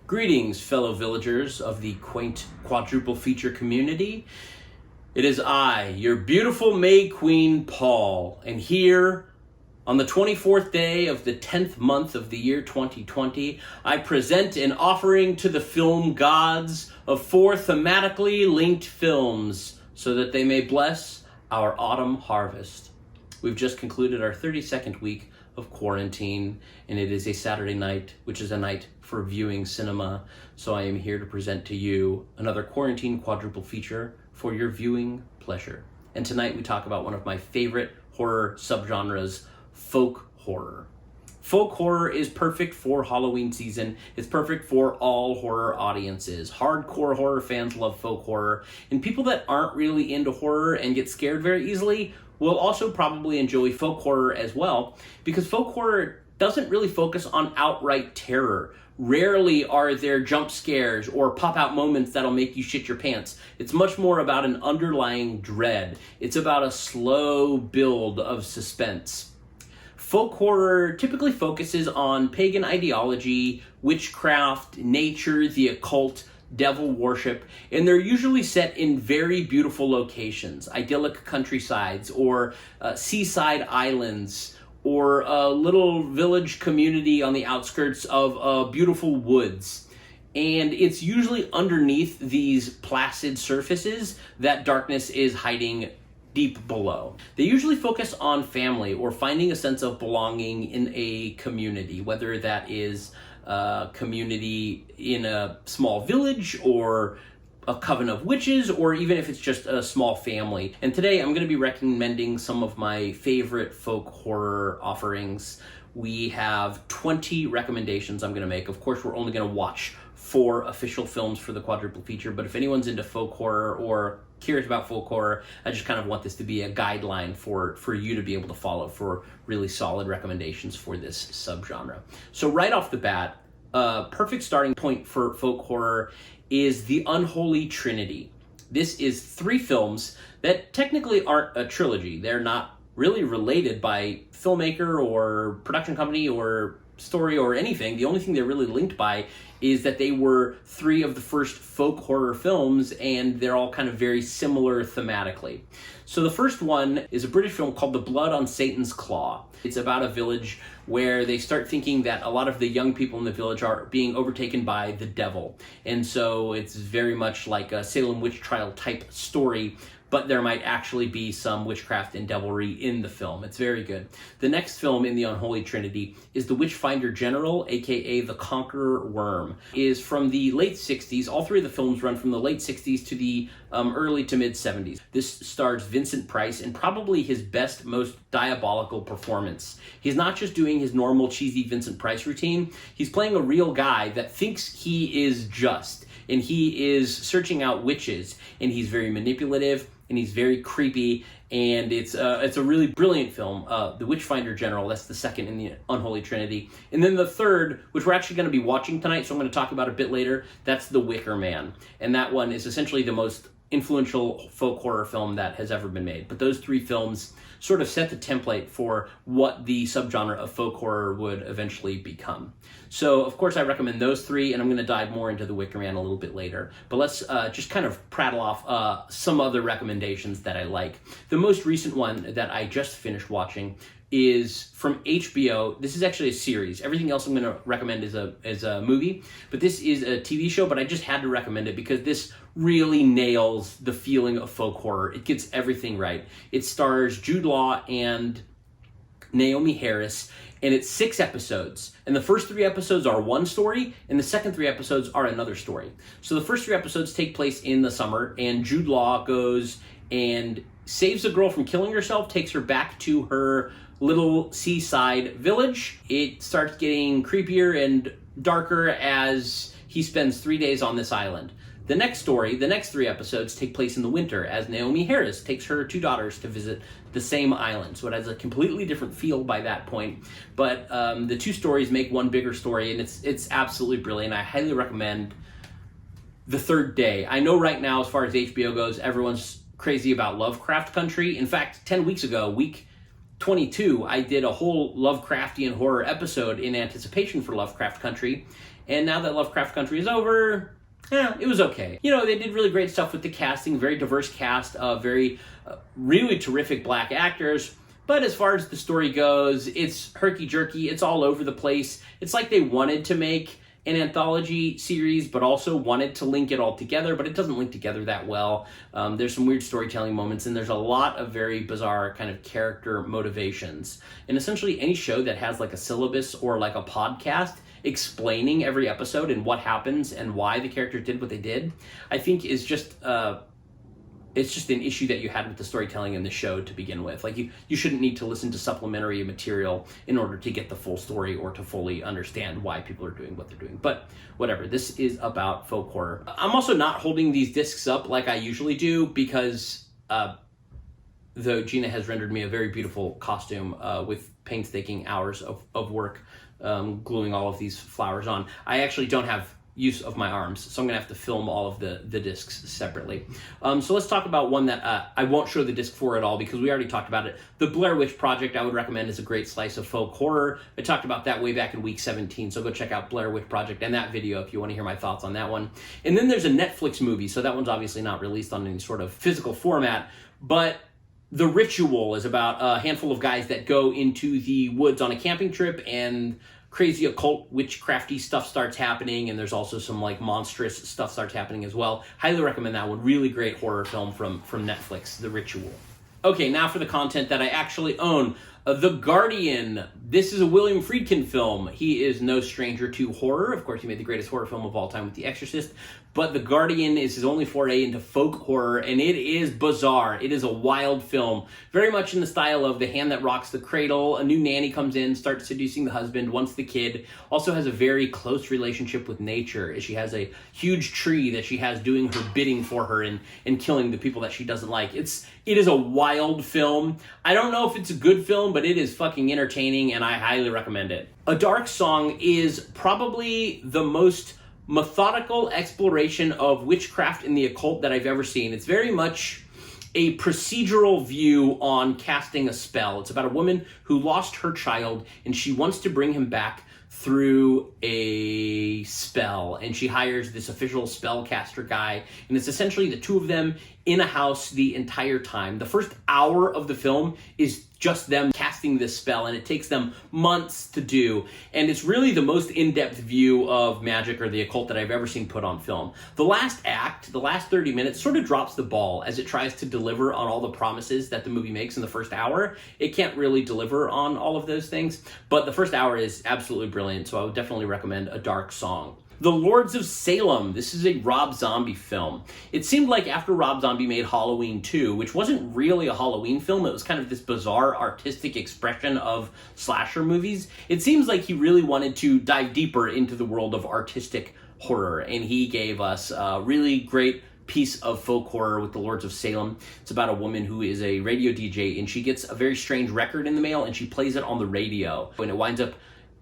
Greetings, fellow villagers of the quaint Quadruple feature community. It is I, your beautiful May Queen, Paul, and here on the 24th day of the 10th month of the year 2020, I present an offering to the film gods of 4 thematically linked films so that they may bless our autumn harvest. We've just concluded our 32nd week of quarantine, and it is a Saturday night, which is a night for viewing cinema. So I am here to present to you another quarantine quadruple feature for your viewing pleasure. And tonight we talk about one of my favorite horror subgenres, folk horror. Folk horror is perfect for Halloween season. It's perfect for all horror audiences. Hardcore horror fans love folk horror, and people that aren't really into horror and get scared very easily will also probably enjoy folk horror as well, because folk horror doesn't really focus on outright terror. Rarely are there jump scares or pop-out moments that'll make you shit your pants. It's much more about an underlying dread. It's about a slow build of suspense. Folk horror typically focuses on pagan ideology, witchcraft, nature, the occult, devil worship, and they're usually set in very beautiful locations, idyllic countrysides or seaside islands, or a little village community on the outskirts of beautiful woods. And it's usually underneath these placid surfaces that darkness is hiding deep below. They usually focus on family or finding a sense of belonging in a community, whether that is a community in a small village or a coven of witches, or even if it's just a small family. And today I'm going to be recommending some of my favorite folk horror offerings. We have 20 recommendations I'm going to make. Of course, we're only going to watch 4 official films for the quadruple feature, but if anyone's into folk horror or curious about folk horror, I just kind of want this to be a guideline for you to be able to follow for really solid recommendations for this subgenre. So right off the bat, a perfect starting point for folk horror is the Unholy Trinity. This is 3 films that technically aren't a trilogy. They're not really related by filmmaker or production company or story or anything. The only thing they're really linked by is that they were 3 of the first folk horror films, and they're all kind of very similar thematically. So the first one is a British film called The Blood on Satan's Claw. It's about a village where they start thinking that a lot of the young people in the village are being overtaken by the devil. And so it's very much like a Salem witch trial type story, but there might actually be some witchcraft and devilry in the film. It's very good. The next film in the Unholy Trinity is The Witchfinder General, aka The Conqueror Worm. It is from the late 60s. All 3 of the films run from the late 60s to the early to mid 70s. This stars Vincent Price in probably his best, most diabolical performance. He's not just doing his normal cheesy Vincent Price routine. He's playing a real guy that thinks he is just, and he is searching out witches, and he's very manipulative, and he's very creepy, and it's a really brilliant film. The Witchfinder General, that's the second in the Unholy Trinity. And then the third, which we're actually going to be watching tonight, so I'm going to talk about a bit later, that's The Wicker Man. And that one is essentially the most influential folk horror film that has ever been made. But those 3 films sort of set the template for what the subgenre of folk horror would eventually become. So, of course, I recommend those 3, and I'm going to dive more into The Wicker Man a little bit later. But let's just kind of prattle off some other recommendations that I like. The most recent one that I just finished watching is from HBO. This is actually a series. Everything else I'm going to recommend is a movie, but this is a TV show, but I just had to recommend it because this really nails the feeling of folk horror. It gets everything right. It stars Jude Law and Naomi Harris, and it's 6 episodes. And the first 3 episodes are one story, and the second 3 episodes are another story. So the first 3 episodes take place in the summer, and Jude Law goes and saves a girl from killing herself, takes her back to her little seaside village. It starts getting creepier and darker as he spends 3 days on this island. The next story, the next 3 episodes take place in the winter as Naomi Harris takes her 2 daughters to visit the same island. So it has a completely different feel by that point. But the 2 stories make one bigger story, and it's absolutely brilliant. I highly recommend The Third Day. I know right now, as far as HBO goes, everyone's crazy about Lovecraft Country. In fact, 10 weeks ago, week 2022, I did a whole Lovecraftian horror episode in anticipation for Lovecraft Country. And now that Lovecraft Country is over, it was okay. You know, they did really great stuff with the casting, very diverse cast of really terrific black actors. But as far as the story goes, it's herky-jerky, it's all over the place. It's like they wanted to make an anthology series, but also wanted to link it all together, but it doesn't link together that well. There's some weird storytelling moments, and there's a lot of very bizarre kind of character motivations. And essentially any show that has like a syllabus or like a podcast explaining every episode and what happens and why the characters did what they did, I think is just it's just an issue that you had with the storytelling in the show to begin with. Like you shouldn't need to listen to supplementary material in order to get the full story or to fully understand why people are doing what they're doing. But whatever, this is about folk horror. I'm also not holding these discs up like I usually do because though Gina has rendered me a very beautiful costume with painstaking hours of work gluing all of these flowers on, I actually don't have use of my arms, so I'm gonna have to film all of the discs separately. So let's talk about one that I won't show the disc for at all because we already talked about it. The Blair Witch Project I would recommend is a great slice of folk horror. I talked about that way back in week 17, so go check out Blair Witch Project and that video if you want to hear my thoughts on that one. And then there's a Netflix movie, so that one's obviously not released on any sort of physical format, but The Ritual is about a handful of guys that go into the woods on a camping trip, and crazy occult witchcrafty stuff starts happening, and there's also some like monstrous stuff starts happening as well. Highly recommend that one. Really great horror film from Netflix, The Ritual. Okay, now for the content that I actually own. The Guardian. This is a William Friedkin film. He is no stranger to horror. Of course, he made the greatest horror film of all time with The Exorcist. But The Guardian is his only foray into folk horror, and it is bizarre. It is a wild film, very much in the style of The Hand That Rocks the Cradle. A new nanny comes in, starts seducing the husband, wants the kid. Also has a very close relationship with nature, as she has a huge tree that she has doing her bidding for her and killing the people that she doesn't like. It is a wild film. I don't know if it's a good film, but it is fucking entertaining, and I highly recommend it. A Dark Song is probably the most methodical exploration of witchcraft and the occult that I've ever seen. It's very much a procedural view on casting a spell. It's about a woman who lost her child, and she wants to bring him back through a spell, and she hires this official spellcaster guy, and it's essentially the two of them in a house the entire time. The first hour of the film is just them casting this spell, and it takes them months to do, and it's really the most in-depth view of magic or the occult that I've ever seen put on film. The last act, the last 30 minutes, sort of drops the ball as it tries to deliver on all the promises that the movie makes in the first hour. It can't really deliver on all of those things, but the first hour is absolutely brilliant, so I would definitely recommend A Dark Song. The Lords of Salem. This is a Rob Zombie film. It seemed like after Rob Zombie made Halloween 2, which wasn't really a Halloween film, it was kind of this bizarre artistic expression of slasher movies, it seems like he really wanted to dive deeper into the world of artistic horror, and he gave us a really great piece of folk horror with The Lords of Salem. It's about a woman who is a radio DJ, and she gets a very strange record in the mail, and she plays it on the radio, and it winds up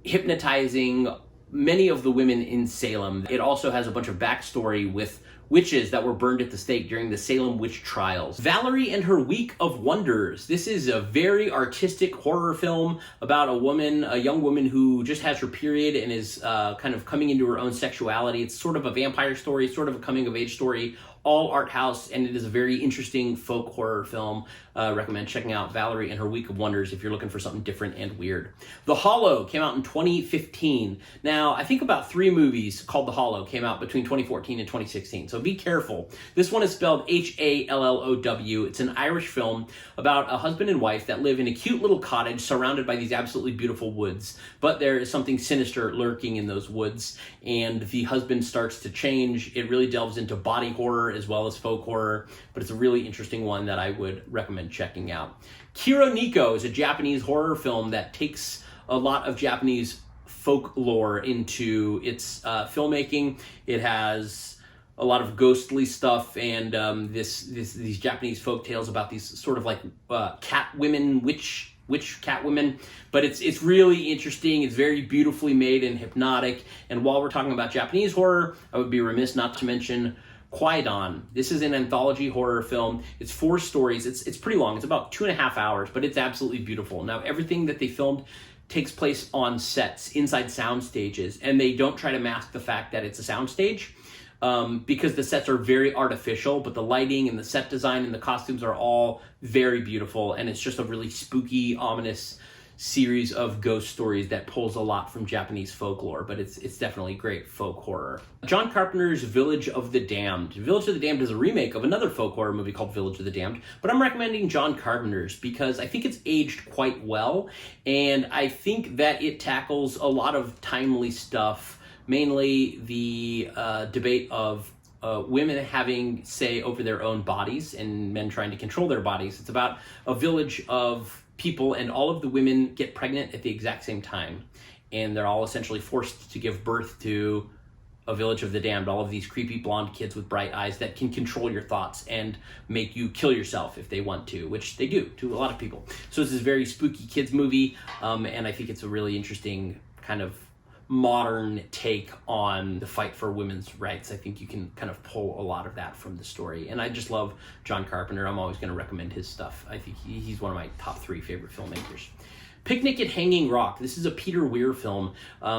hypnotizing many of the women in Salem. It also has a bunch of backstory with witches that were burned at the stake during the Salem witch trials. Valerie and Her Week of Wonders. This is a very artistic horror film about a young woman who just has her period and is kind of coming into her own sexuality. It's sort of a vampire story, sort of a coming of age story, all art house, and it is a very interesting folk horror film. Recommend checking out Valerie and Her Week of Wonders if you're looking for something different and weird. The Hollow came out in 2015. Now, I think about 3 movies called The Hollow came out between 2014 and 2016, so be careful. This one is spelled Hallow. It's an Irish film about a husband and wife that live in a cute little cottage surrounded by these absolutely beautiful woods, but there is something sinister lurking in those woods, and the husband starts to change. It really delves into body horror as well as folk horror, but it's a really interesting one that I would recommend checking out. Kironiko is a Japanese horror film that takes a lot of Japanese folklore into its filmmaking. It has a lot of ghostly stuff and these Japanese folk tales about these sort of like cat women, witch cat women, but it's really interesting. It's very beautifully made and hypnotic. And while we're talking about Japanese horror, I would be remiss not to mention Quadruple. This is an anthology horror film. It's 4 stories. It's pretty long. It's about 2.5 hours, but it's absolutely beautiful. Now, everything that they filmed takes place on sets, inside sound stages, and they don't try to mask the fact that it's a sound stage, because the sets are very artificial, but the lighting and the set design and the costumes are all very beautiful, and it's just a really spooky, ominous series of ghost stories that pulls a lot from Japanese folklore, but it's definitely great folk horror. John Carpenter's Village of the Damned. Village of the Damned is a remake of another folk horror movie called Village of the Damned, but I'm recommending John Carpenter's because I think it's aged quite well, and I think that it tackles a lot of timely stuff, mainly the debate of women having say over their own bodies and men trying to control their bodies. It's about a village of people, and all of the women get pregnant at the exact same time, and they're all essentially forced to give birth to a village of the damned, all of these creepy blonde kids with bright eyes that can control your thoughts and make you kill yourself if they want to, which they do to a lot of people. So it's this very spooky kids movie, and I think it's a really interesting kind of modern take on the fight for women's rights. I think you can kind of pull a lot of that from the story. And I just love John Carpenter. I'm always going to recommend his stuff. I think he's one of my top 3 favorite filmmakers. Picnic at Hanging Rock. This is a Peter Weir film.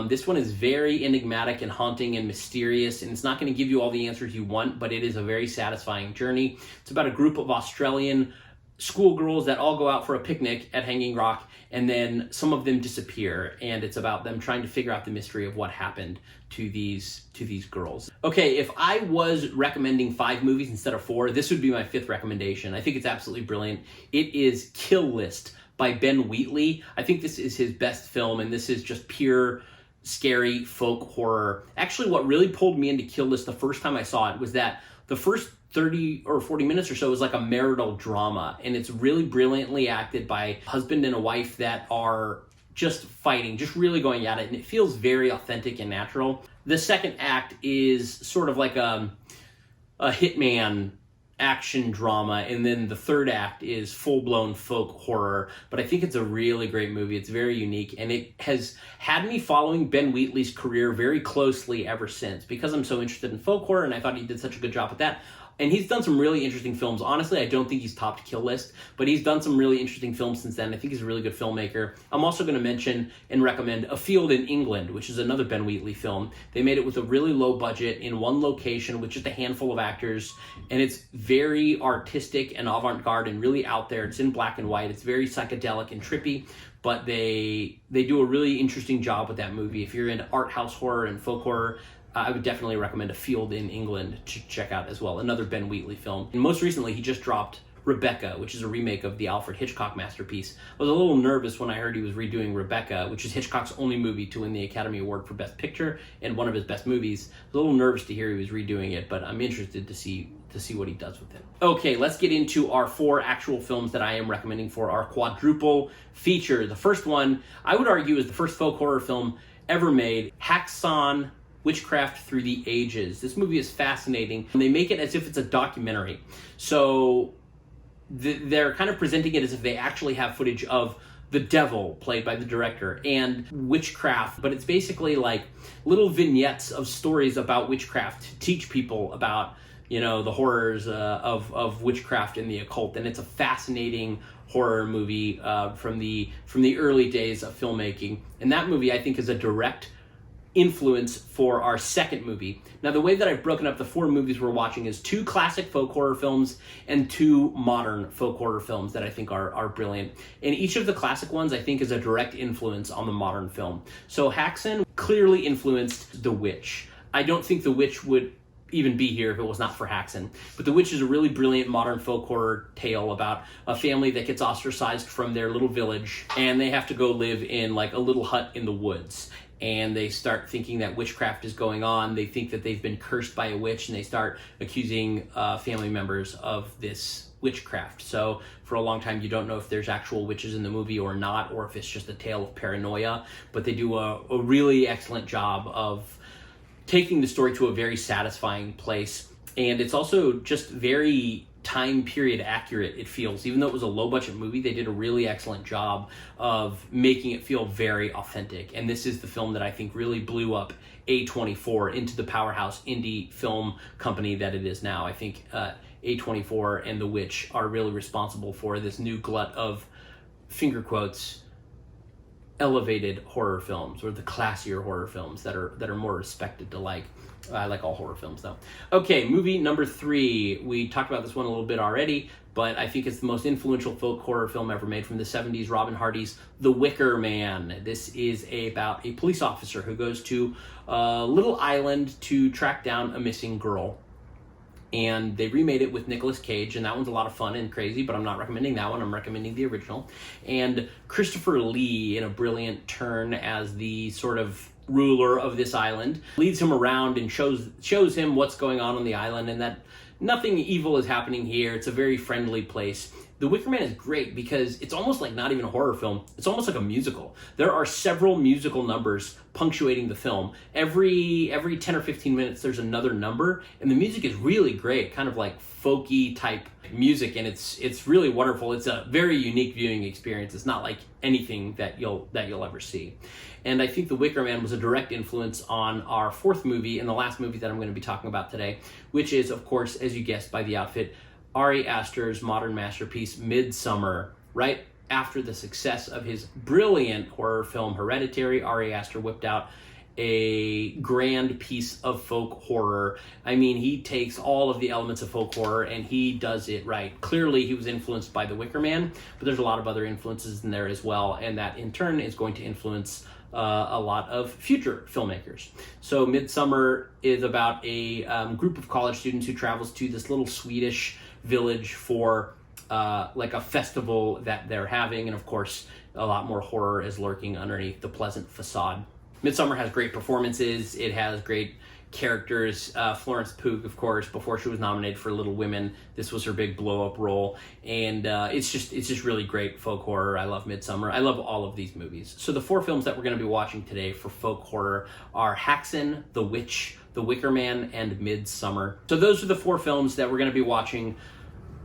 This one is very enigmatic and haunting and mysterious, and it's not going to give you all the answers you want, but it is a very satisfying journey. It's about a group of Australian schoolgirls that all go out for a picnic at Hanging Rock, and then some of them disappear, and it's about them trying to figure out the mystery of what happened to these girls. Okay, if I was recommending 5 movies instead of 4, this would be my 5th recommendation. I think it's absolutely brilliant. It is Kill List by Ben Wheatley. I think this is his best film, and this is just pure scary folk horror. Actually, what really pulled me into Kill List the first time I saw it was that the first 30 or 40 minutes or so is like a marital drama, and it's really brilliantly acted by husband and a wife that are just fighting, just really going at it, and it feels very authentic and natural. The second act is sort of like a hitman action drama, and then the third act is full-blown folk horror, but I think it's a really great movie. It's very unique, and it has had me following Ben Wheatley's career very closely ever since, because I'm so interested in folk horror, and I thought he did such a good job with that. And he's done some really interesting films. Honestly, I don't think he's topped Kill List, but he's done some really interesting films since then. I think he's a really good filmmaker. I'm also going to mention and recommend A Field in England, which is another Ben Wheatley film. They made it with a really low budget in one location with just a handful of actors, and it's very artistic and avant-garde and really out there. It's in black and white. It's very psychedelic and trippy, but they do a really interesting job with that movie. If you're into art house horror and folk horror, I would definitely recommend A Field in England to check out as well. Another Ben Wheatley film. And most recently, he just dropped Rebecca, which is a remake of the Alfred Hitchcock masterpiece. I was a little nervous when I heard he was redoing Rebecca, which is Hitchcock's only movie to win the Academy Award for Best Picture and one of his best movies. I was a little nervous to hear he was redoing it, but I'm interested to see what he does with it. Okay, let's get into our 4 actual films that I am recommending for our quadruple feature. The first one, I would argue, is the first folk horror film ever made, Haxan, Witchcraft Through the Ages. This movie is fascinating, and they make it as if it's a documentary. So they're kind of presenting it as if they actually have footage of the devil, played by the director, and witchcraft, but it's basically like little vignettes of stories about witchcraft to teach people about, the horrors of witchcraft and the occult. And it's a fascinating horror movie from the early days of filmmaking. And that movie, I think, is a direct influence for our second movie. Now, the way that I've broken up the 4 movies we're watching is 2 classic folk horror films and 2 modern folk horror films that I think are brilliant. And each of the classic ones, I think, is a direct influence on the modern film. So Haxan clearly influenced The Witch. I don't think The Witch would even be here if it was not for Haxan. But The Witch is a really brilliant modern folk horror tale about a family that gets ostracized from their little village, and they have to go live in like a little hut in the woods. And they start thinking that witchcraft is going on. They think that they've been cursed by a witch, and they start accusing family members of this witchcraft. So for a long time, you don't know if there's actual witches in the movie or not, or if it's just a tale of paranoia. But they do a really excellent job of taking the story to a very satisfying place. And it's also just very time period accurate, it feels. Even though it was a low budget movie, they did a really excellent job of making it feel very authentic. And this is the film that I think really blew up A24 into the powerhouse indie film company that it is now. I think A24 and The Witch are really responsible for this new glut of, finger quotes, elevated horror films, or the classier horror films that are more respected to like. I like all horror films, though. Okay, movie number 3. We talked about this one a little bit already, but I think it's the most influential folk horror film ever made, from the 70s, Robin Hardy's The Wicker Man. This is about a police officer who goes to a little island to track down a missing girl. And they remade it with Nicolas Cage, and that one's a lot of fun and crazy, but I'm not recommending that one. I'm recommending the original. And Christopher Lee, in a brilliant turn as the sort of ruler of this island, leads him around and shows him what's going on the island, and that nothing evil is happening here. It's a very friendly place. The Wicker Man is great because it's almost like not even a horror film. It's almost like a musical. There are several musical numbers punctuating the film. Every 10 or 15 minutes, there's another number, and the music is really great, kind of like folky type music, and it's really wonderful. It's a very unique viewing experience. It's not like anything that you'll ever see. And I think The Wicker Man was a direct influence on our 4th movie, and the last movie that I'm going to be talking about today, which is, of course, as you guessed by the outfit, Ari Aster's modern masterpiece, Midsommar. Right after the success of his brilliant horror film Hereditary, Ari Aster whipped out a grand piece of folk horror. I mean, he takes all of the elements of folk horror and he does it right. Clearly, he was influenced by The Wicker Man, but there's a lot of other influences in there as well, and that in turn is going to influence a lot of future filmmakers. So Midsommar is about a group of college students who travels to this little Swedish village for like a festival that they're having, and of course a lot more horror is lurking underneath the pleasant facade. Midsommar has great performances. It has great characters. Florence Pugh, of course, before she was nominated for Little Women, this was her big blow-up role, and it's just really great folk horror. I love Midsommar. I love all of these movies. So the 4 films that we're going to be watching today for folk horror are Haxan, The Witch, The Wicker Man, and Midsommar. So those are the 4 films that we're going to be watching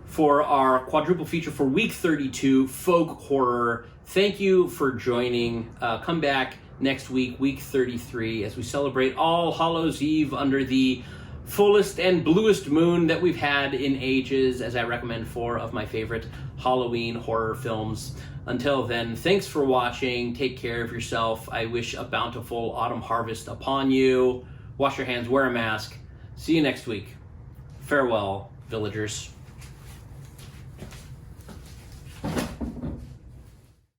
for our quadruple feature for week 32, folk horror. Thank you for joining. Come back next week, week 33, as we celebrate All Hallows Eve under the fullest and bluest moon that we've had in ages, as I recommend 4 of my favorite Halloween horror films. Until then, thanks for watching. Take care of yourself. I wish a bountiful autumn harvest upon you. Wash your hands, wear a mask. See you next week. Farewell, villagers.